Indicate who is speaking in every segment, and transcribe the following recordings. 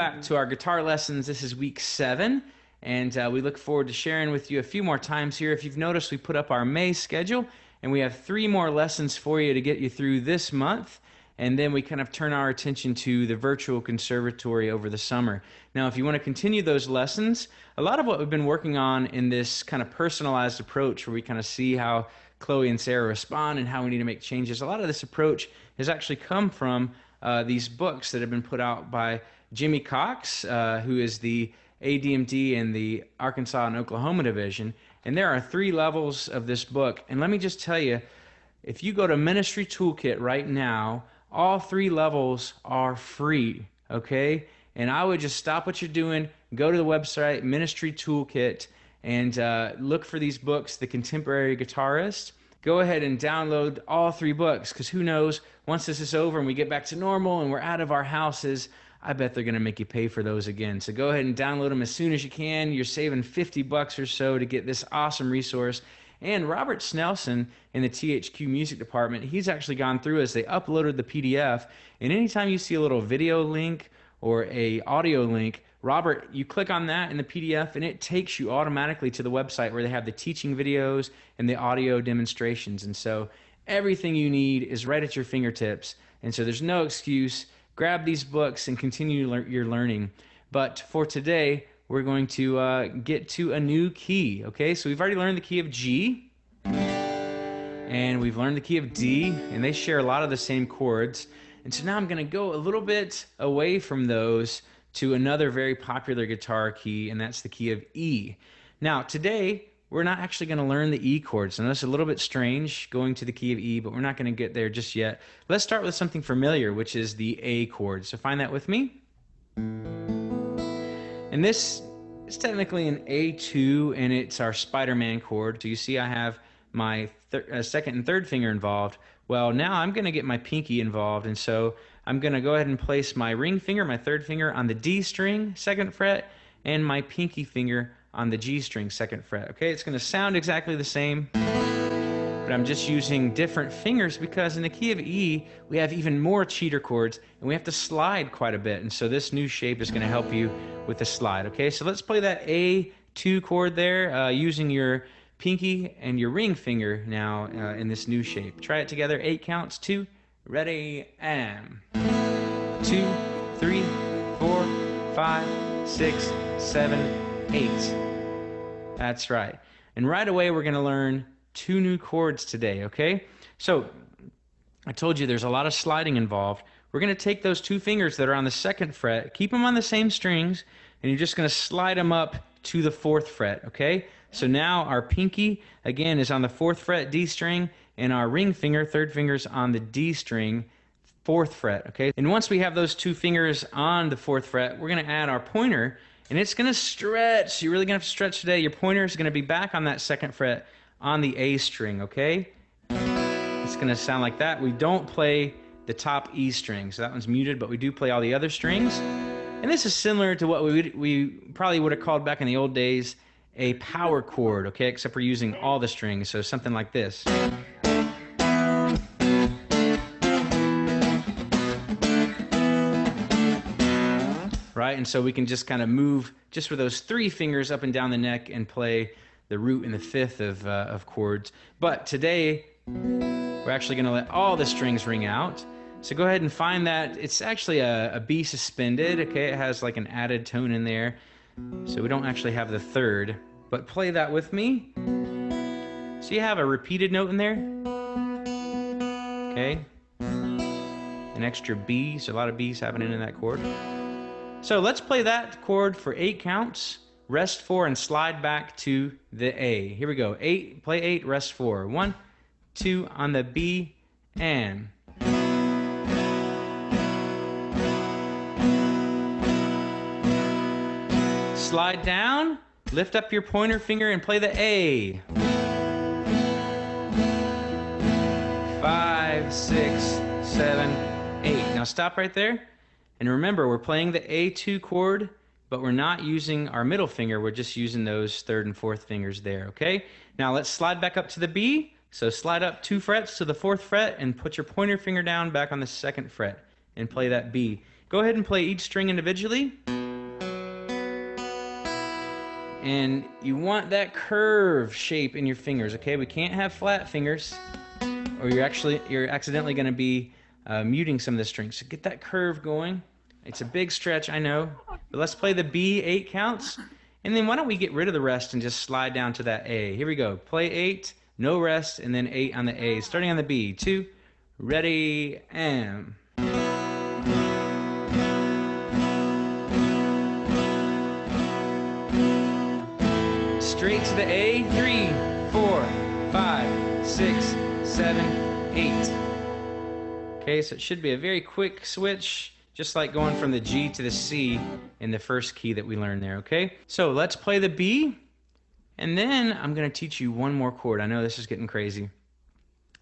Speaker 1: back to our guitar lessons. This is week 7, and we look forward to sharing with you a few more times here. If you've noticed, we put up our May schedule, and we have 3 more lessons for you to get you through this month, and then we kind of turn our attention to the virtual conservatory over the summer. Now, if you want to continue those lessons, a lot of what we've been working on in this kind of personalized approach where we kind of see how Chloe and Sarah respond and how we need to make changes, a lot of this approach has actually come from these books that have been put out by Jimmy Cox, who is the AD&D in the Arkansas and Oklahoma division. And there are 3 levels of this book. And let me just tell you, if you go to Ministry Toolkit right now, all 3 levels are free, okay? And I would just stop what you're doing, go to the website, Ministry Toolkit, and look for these books, The Contemporary Guitarist. Go ahead and download all 3 books, because who knows, once this is over and we get back to normal and we're out of our houses, I bet they're going to make you pay for those again. So go ahead and download them as soon as you can. You're saving $50 or so to get this awesome resource. And Robert Snelson in the THQ Music Department, he's actually gone through as they uploaded the PDF. And anytime you see a little video link or a audio link, Robert, you click on that in the PDF and it takes you automatically to the website where they have the teaching videos and the audio demonstrations. And so everything you need is right at your fingertips. And so there's no excuse. Grab these books and continue your learning. But for today, we're going to get to a new key. Okay, so we've already learned the key of G, and we've learned the key of D, and they share a lot of the same chords. And so now I'm going to go a little bit away from those to another very popular guitar key, and that's the key of E. Now, today, we're not actually going to learn the E chord. So that's a little bit strange going to the key of E, but we're not going to get there just yet. Let's start with something familiar, which is the A chord. So find that with me. And this is technically an A2, and it's our Spider-Man chord. So you see I have my second and third finger involved. Well, now I'm going to get my pinky involved, and so I'm going to go ahead and place my ring finger, my third finger, on the D string, 2nd fret, and my pinky finger on the G string, 2nd fret. Okay, it's going to sound exactly the same, but I'm just using different fingers because in the key of E, we have even more cheater chords, and we have to slide quite a bit, and so this new shape is going to help you with the slide. Okay, so let's play that A2 chord there using your pinky and your ring finger now in this new shape. Try it together, 8 counts, 2, ready, and 2, 3, 4, 5, 6, 7, 8. That's right. And right away we're going to learn 2 new chords today, okay? So I told you there's a lot of sliding involved. We're going to take those 2 fingers that are on the 2nd fret, keep them on the same strings, and you're just going to slide them up to the 4th fret, okay? So now our pinky, again, is on the 4th fret, D string, and our ring finger, 3rd finger's on the D string, 4th fret, okay? And once we have those 2 fingers on the 4th fret, we're going to add our pointer, and it's going to stretch. You're really going to have to stretch today. Your pointer is going to be back on that 2nd fret on the A string, okay? It's going to sound like that. We don't play the top E string, so that one's muted, but we do play all the other strings. And this is similar to what we probably would have called back in the old days a power chord, okay? Except we're using all the strings, so something like this. Right, and so we can just kind of move just with those 3 fingers up and down the neck and play the root and the 5th of chords. But today, we're actually going to let all the strings ring out. So go ahead and find that. It's actually a B suspended, okay? It has like an added tone in there. So we don't actually have the 3rd, but play that with me. So you have a repeated note in there, okay? An extra B, so a lot of B's happening in that chord. So let's play that chord for 8 counts, rest 4, and slide back to the A. Here we go. 8, play 8, rest 4. 1, 2 on the B, and slide down, lift up your pointer finger and play the A. 5, 6, 7, 8. Now stop right there. And remember, we're playing the A2 chord, but we're not using our middle finger. We're just using those 3rd and 4th fingers there, okay? Now let's slide back up to the B. So slide up 2 frets to the 4th fret and put your pointer finger down back on the 2nd fret and play that B. Go ahead and play each string individually. And you want that curve shape in your fingers, okay? We can't have flat fingers, or you're accidentally going to be muting some of the strings. So get that curve going. It's a big stretch, I know, but let's play the B 8 counts. And then why don't we get rid of the rest and just slide down to that A. Here we go. Play 8, no rest, and then 8 on the A. Starting on the B. 2, ready, and... Straight to the A. 3, 4, 5, 6, 7, 8. Okay, so it should be a very quick switch, just like going from the G to the C in the first key that we learned there, okay? So let's play the B, and then I'm going to teach you one more chord. I know this is getting crazy,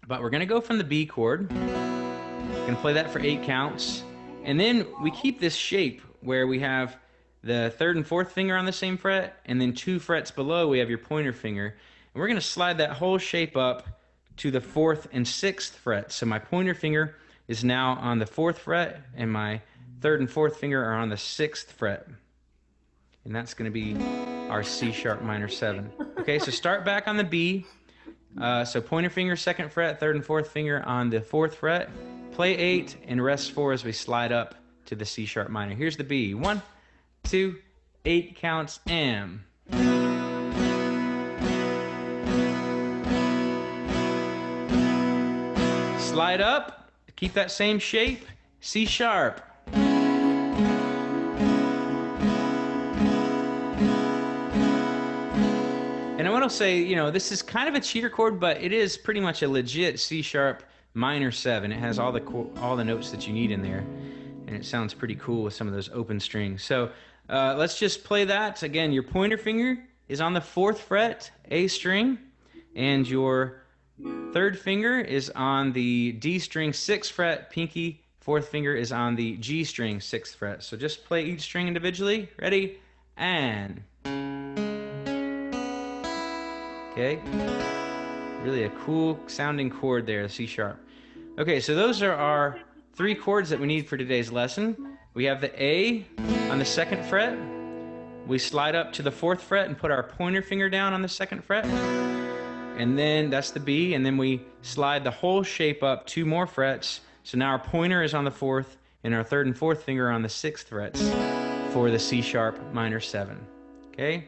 Speaker 1: but we're going to go from the B chord. We're going to play that for 8 counts, and then we keep this shape where we have the 3rd and 4th finger on the same fret, and then 2 frets below we have your pointer finger. And we're going to slide that whole shape up to the 4th and 6th fret. So my pointer finger is now on the 4th fret, and my 3rd and 4th finger are on the 6th fret. And that's going to be our C sharp minor 7. Okay, so start back on the B. So pointer finger, 2nd fret, 3rd and 4th finger on the 4th fret. Play 8 and rest 4 as we slide up to the C sharp minor. Here's the B. 1, 2, 8 counts, and... Slide up, keep that same shape, C sharp. And I want to say, you know, this is kind of a cheater chord, but it is pretty much a legit C sharp minor 7. It has all the notes that you need in there, and it sounds pretty cool with some of those open strings. So let's just play that. Again, your pointer finger is on the 4th fret, A string, and your 3rd finger is on the D string, 6th fret, pinky. 4th finger is on the G string, 6th fret. So just play each string individually. Ready? And... Okay. Really a cool sounding chord there, C sharp. Okay, so those are our 3 chords that we need for today's lesson. We have the A on the 2nd fret. We slide up to the 4th fret and put our pointer finger down on the 2nd fret. And then that's the B, and then we slide the whole shape up 2 more frets. So now our pointer is on the 4th, and our 3rd and 4th finger are on the 6th frets for the C sharp minor 7. Okay?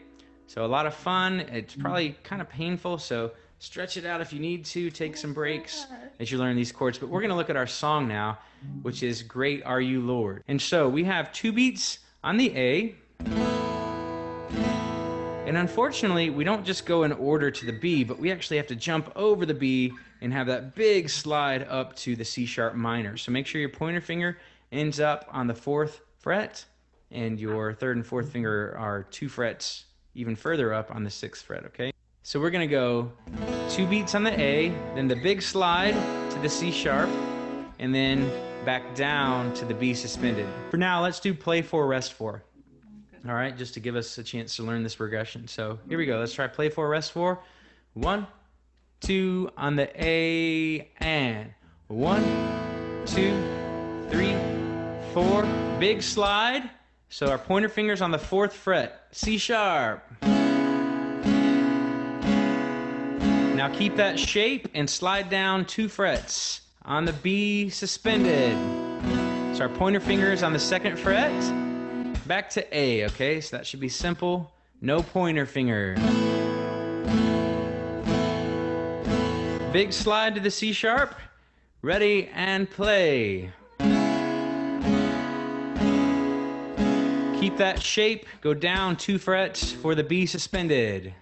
Speaker 1: So a lot of fun. It's probably kind of painful, so stretch it out if you need to. Take some breaks as you learn these chords. But we're going to look at our song now, which is Great Are You, Lord. And so we have 2 beats on the A. And unfortunately, we don't just go in order to the B, but we actually have to jump over the B and have that big slide up to the C sharp minor. So make sure your pointer finger ends up on the 4th fret, and your 3rd and 4th finger are 2 frets even further up on the 6th fret, okay? So we're going to go 2 beats on the A, then the big slide to the C sharp, and then back down to the B suspended. For now, let's do play 4, rest 4. All right, just to give us a chance to learn this progression. So here we go. Let's try play 4, rest 4. 1, 2 on the A, and 1, 2, 3, 4. Big slide. So our pointer finger's on the 4th fret, C sharp. Now keep that shape and slide down 2 frets on the B suspended. So our pointer finger is on the 2nd fret. Back to A, okay? So that should be simple. No pointer finger. Big slide to the C sharp. Ready and play. Keep that shape. Go down 2 frets for the B suspended.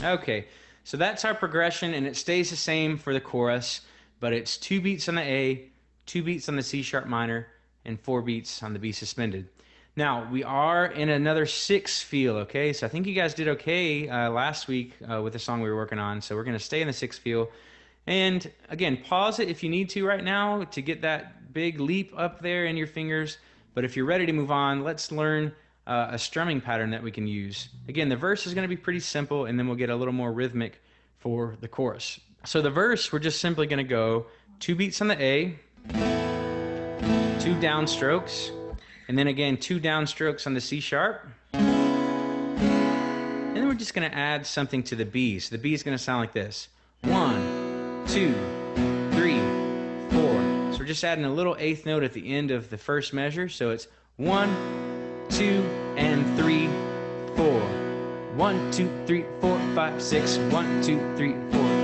Speaker 1: Okay, so that's our progression, and it stays the same for the chorus, but it's 2 beats on the A, 2 beats on the C sharp minor, and 4 beats on the B suspended. Now, we are in another 6 feel, okay? So I think you guys did okay last week with the song we were working on, so we're going to stay in the 6 feel. And again, pause it if you need to right now to get that big leap up there in your fingers. But if you're ready to move on, let's learn a strumming pattern that we can use. Again, the verse is going to be pretty simple, and then we'll get a little more rhythmic for the chorus. So the verse, we're just simply going to go 2 beats on the A, 2 downstrokes, And then again, 2 downstrokes on the C sharp. And then we're just going to add something to the B. So the B is going to sound like this. 1, 2, 3, 4. So we're just adding a little eighth note at the end of the first measure. So it's 1, 2, and 3, 4. 1, 2, 3, 4, 5, 6. 1, 2, 3, 4,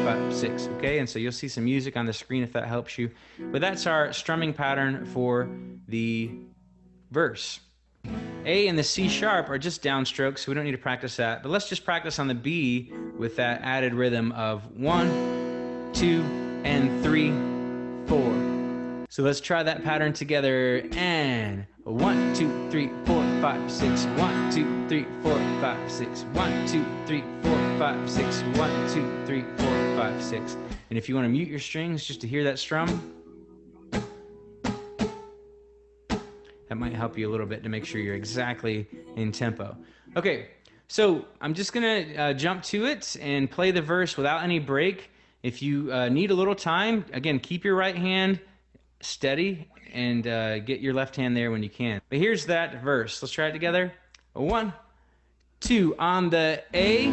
Speaker 1: 5, 6. Okay, and so you'll see some music on the screen if that helps you. But that's our strumming pattern for the verse. A and the C sharp are just downstrokes, so we don't need to practice that. But let's just practice on the B with that added rhythm of 1, 2, and 3, 4. So let's try that pattern together. And 1, 2, 3, 4, 5, 6. 1, 2, 3, 4, 5, 6. 1, 2, 3, 4, 5, 6. 1, 2, 3, 4, 5, 6. And if you want to mute your strings just to hear that strum, that might help you a little bit to make sure you're exactly in tempo. Okay, so I'm just gonna jump to it and play the verse without any break. If you need a little time, again, keep your right hand steady and get your left hand there when you can. But here's that verse. Let's try it together. 1, 2 on the A,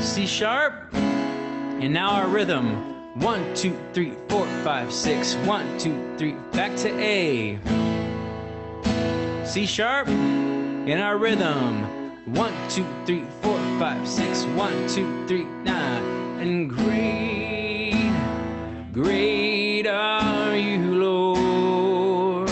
Speaker 1: C sharp, and now our rhythm. 1, 2, 3, 4, 5, 6. 1, 2, 3, back to A. C sharp, in our rhythm. 1, 2, 3, 4, 5, 6. 1, 2, 3, 9. And great, great are you, Lord.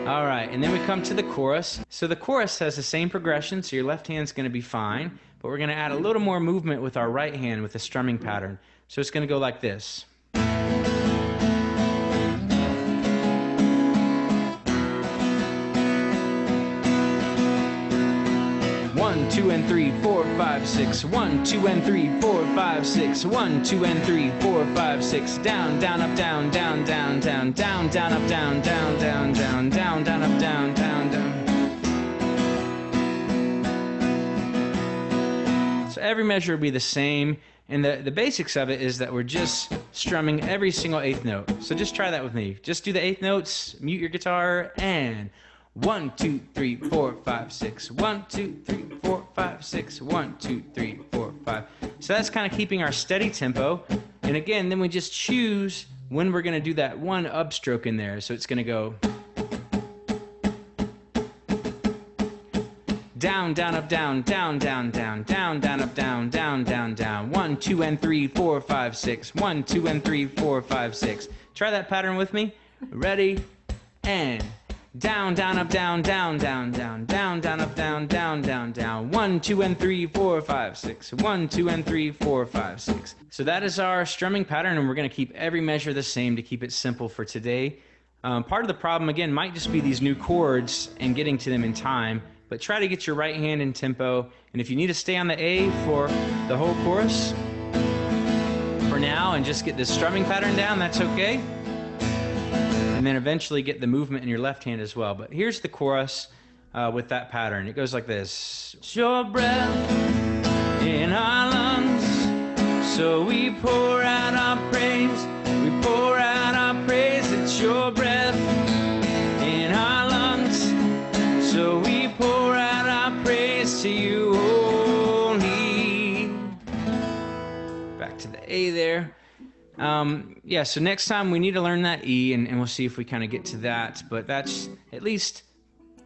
Speaker 1: All right, and then we come to the chorus. So the chorus has the same progression, so your left hand's going to be fine, but we're going to add a little more movement with our right hand with the strumming pattern. So it's going to go like this. 1, 2, and 3, 4, 5, 6. 1, 2, and 3, 4, 5, 6. 1, 2, and 3, 4, 5, 6. Down, down, up, down, down, down, down, down, down, up, down, down, down, down, down, down, up, down, down, down. So every measure will be the same, and the basics of it is that we're just strumming every single eighth note. So just try that with me. Just do the eighth notes, mute your guitar, and 1, 2, 3, 4, 5, 6. 1, 2, 3, 4, 5, 6. 1, 2, 3, 4, 5. So that's kind of keeping our steady tempo. And again, then we just choose when we're going to do that one upstroke in there. So it's going to go down, down, up, down, down, down, down, down, down, up, down, down, down, down. 1, 2, and 3, 4, 5, 6. 1, 2, and 3, 4, 5, 6. Try that pattern with me. Ready? And down, down, up, down, down, down, down, down, down, up, down, down, down, down. 1, 2, and 3, 4, 5, 6. 1, 2, and 3, 4, 5, 6. So that is our strumming pattern, and we're going to keep every measure the same to keep it simple for today. Part of the problem, again, might just be these new chords and getting to them in time, but try to get your right hand in tempo. And if you need to stay on the A for the whole chorus for now and just get this strumming pattern down, that's okay. And then eventually get the movement in your left hand as well. But here's the chorus with that pattern. It goes like this. It's your breath in our lungs, so we pour out our praise. We pour out our praise. It's your breath in our lungs, so we pour out our praise to you only. Back to the A there. Yeah, so next time we need to learn that E, and we'll see if we kind of get to that. But that's at least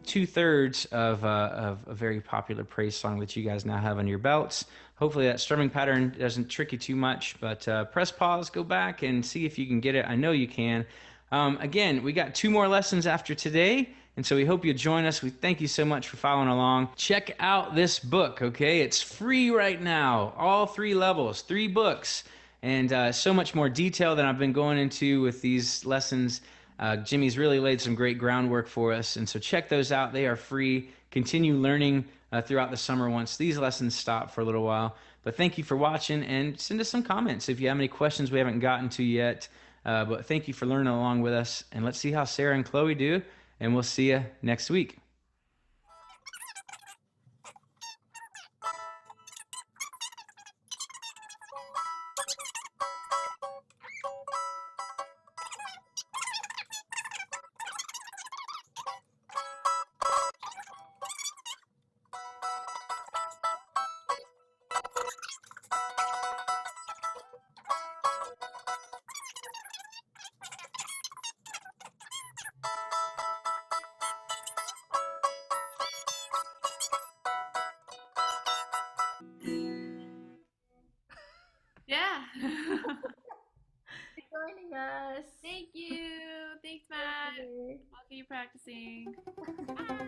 Speaker 1: 2/3 of a very popular praise song that you guys now have on your belts. Hopefully that strumming pattern doesn't trick you too much, but press pause, go back, and see if you can get it. I know you can. Again, we got 2 more lessons after today, and so we hope you'll join us. We thank you so much for following along. Check out this book, okay? It's free right now, all 3 levels, 3 books. And so much more detail than I've been going into with these lessons. Jimmy's really laid some great groundwork for us, and so check those out. They are free. Continue learning throughout the summer once these lessons stop for a little while. But thank you for watching, and send us some comments if you have any questions we haven't gotten to yet. But thank you for learning along with us, and let's see how Sarah and Chloe do, and we'll see you next week.
Speaker 2: for joining us.
Speaker 3: Thank you. Thanks,
Speaker 2: See you
Speaker 3: Matt.
Speaker 2: later.
Speaker 3: I'll keep practicing. Bye.